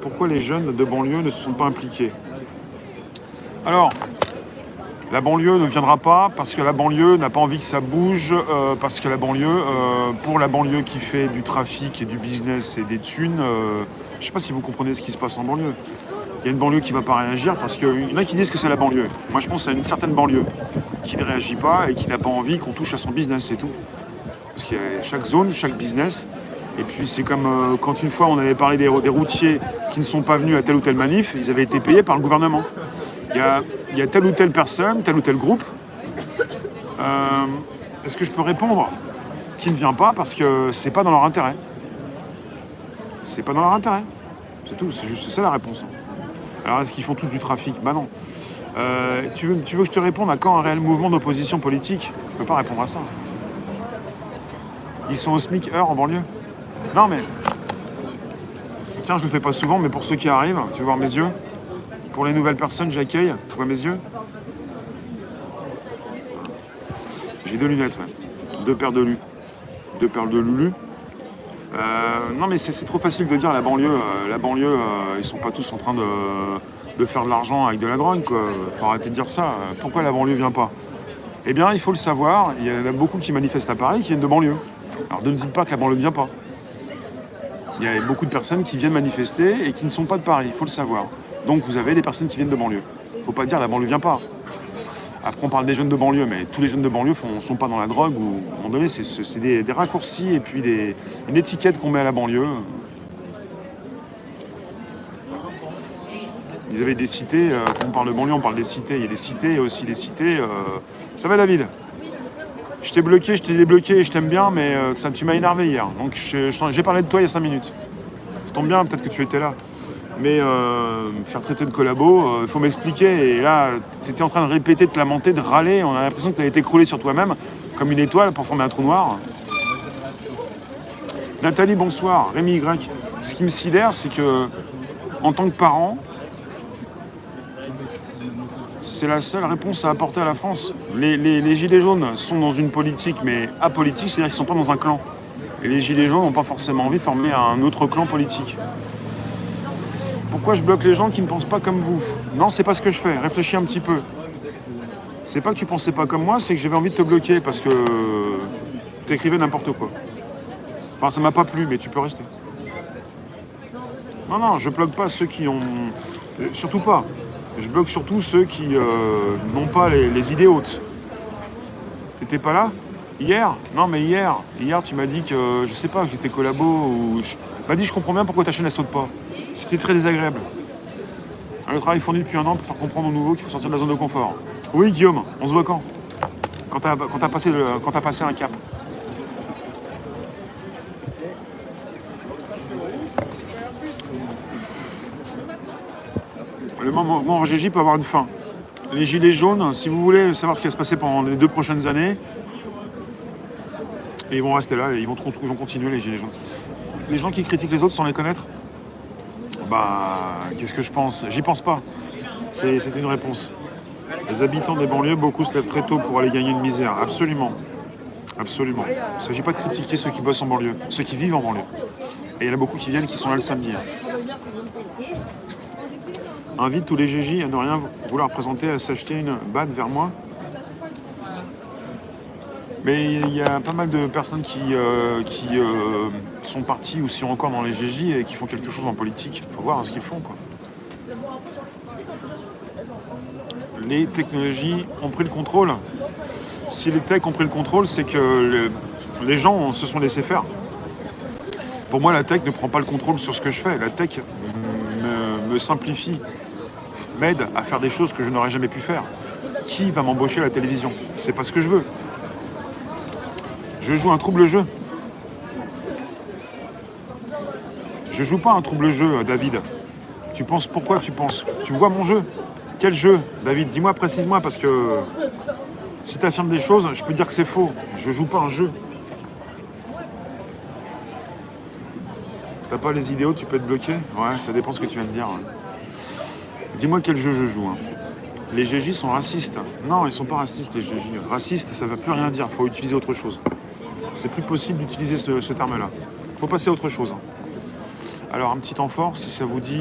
Pourquoi les jeunes de banlieue ne se sont pas impliqués? Alors, la banlieue ne viendra pas parce que la banlieue n'a pas envie que ça bouge, parce que la banlieue, pour la banlieue qui fait du trafic et du business et des thunes, je ne sais pas si vous comprenez ce qui se passe en banlieue. Il y a une banlieue qui ne va pas réagir parce qu'il y en a qui disent que c'est la banlieue. Moi, je pense à une certaine banlieue qui ne réagit pas et qui n'a pas envie qu'on touche à son business, c'est tout. Parce qu'il y a chaque zone, chaque business. Et puis c'est comme quand une fois on avait parlé des routiers qui ne sont pas venus à telle ou telle manif, ils avaient été payés par le gouvernement. Il y a telle ou telle personne, tel ou tel groupe. Est-ce que je peux répondre qui ne vient pas parce que c'est pas dans leur intérêt? C'est pas dans leur intérêt. C'est tout, c'est juste ça la réponse. Alors est-ce qu'ils font tous du trafic? Bah non. Tu veux que je te réponde à quand un réel mouvement d'opposition politique? Je peux pas répondre à ça. Ils sont au SMIC heure en banlieue. Non mais... Tiens, je le fais pas souvent, mais pour ceux qui arrivent, tu veux voir mes yeux? Pour les nouvelles personnes, j'accueille. Tu vois mes yeux? J'ai 2 lunettes, ouais. 2 paires de lus. 2 paires de loulus. Non mais c'est trop facile de dire la banlieue, ils sont pas tous en train de faire de l'argent avec de la drogue, quoi. Faut arrêter de dire ça. Pourquoi la banlieue vient pas? Eh bien, il faut le savoir, il y en a beaucoup qui manifestent à Paris qui viennent de banlieue. Alors ne me dites pas que la banlieue ne vient pas. Il y a beaucoup de personnes qui viennent manifester et qui ne sont pas de Paris, il faut le savoir. Donc vous avez des personnes qui viennent de banlieue. Il ne faut pas dire la banlieue ne vient pas. Après on parle des jeunes de banlieue, mais tous les jeunes de banlieue ne sont pas dans la drogue, ou à un moment donné c'est des raccourcis et puis une étiquette qu'on met à la banlieue. Ils avaient des cités, quand on parle de banlieue on parle des cités, il y a des cités et aussi des cités. Ça va David? Je t'ai bloqué, je t'ai débloqué et je t'aime bien, mais tu m'as énervé hier. Donc j'ai parlé de toi il y a 5 minutes. Ça tombe bien, peut-être que tu étais là. Mais faire traiter de collabo, il faut m'expliquer. Et là, tu étais en train de répéter, de te lamenter, de râler. On a l'impression que tu avais été écroulé sur toi-même, comme une étoile pour former un trou noir. Nathalie, bonsoir. Rémi Y. Ce qui me sidère, c'est que, en tant que parent, c'est la seule réponse à apporter à la France. Les gilets jaunes sont dans une politique, mais apolitique, c'est-à-dire qu'ils ne sont pas dans un clan. Et les gilets jaunes n'ont pas forcément envie de former un autre clan politique. Pourquoi je bloque les gens qui ne pensent pas comme vous? Non, c'est pas ce que je fais. Réfléchis un petit peu. C'est pas que tu pensais pas comme moi, c'est que j'avais envie de te bloquer parce que tu écrivais n'importe quoi. Enfin, ça m'a pas plu, mais tu peux rester. Non, je bloque pas ceux qui ont... Surtout pas. Je bloque surtout ceux qui n'ont pas les idées hautes. T'étais pas là? Hier? Non, mais hier tu m'as dit que, je sais pas, que j'étais collabo ou... Tu m'as dit, je comprends bien pourquoi ta chaîne, elle saute pas. C'était très désagréable. Le travail fourni depuis 1 an pour faire comprendre aux nouveaux qu'il faut sortir de la zone de confort. Oui, Guillaume, on se voit quand? Quand t'as passé un cap. Le mouvement RGJ peut avoir une fin. Les gilets jaunes, si vous voulez savoir ce qui va se passer pendant les 2 prochaines années, et ils vont rester là, et ils vont continuer les gilets jaunes. Les gens qui critiquent les autres sans les connaître, bah, qu'est-ce que je pense? J'y pense pas. C'est une réponse. Les habitants des banlieues, beaucoup se lèvent très tôt pour aller gagner une misère. Absolument. Absolument. Il ne s'agit pas de critiquer ceux qui bossent en banlieue, ceux qui vivent en banlieue. Et il y en a beaucoup qui viennent, qui sont là le samedi. Invite tous les GJ à ne rien vouloir présenter, à s'acheter une batte vers moi. Mais il y a pas mal de personnes qui sont parties ou sont encore dans les GJ et qui font quelque chose en politique. Il faut voir ce qu'ils font, quoi. Les technologies ont pris le contrôle. Si les techs ont pris le contrôle, c'est que les gens se sont laissés faire. Pour moi, la tech ne prend pas le contrôle sur ce que je fais. La tech me simplifie, m'aide à faire des choses que je n'aurais jamais pu faire. Qui va m'embaucher à la télévision? C'est pas ce que je veux. Je joue un trouble jeu. Je joue pas un trouble jeu, David. Tu penses pourquoi tu penses? Tu vois mon jeu? Quel jeu, David? Dis-moi, précise-moi, parce que si tu affirmes des choses, je peux dire que c'est faux. Je joue pas un jeu. T'as pas les idéaux, tu peux être bloqué? Ouais, ça dépend ce que tu viens de dire. Dis-moi quel jeu je joue. Les GJ sont racistes. Non, ils sont pas racistes, les GJ. Racistes, ça ne veut plus rien dire. Il faut utiliser autre chose. C'est plus possible d'utiliser ce terme-là. Il faut passer à autre chose. Alors, un petit temps fort, si ça vous dit...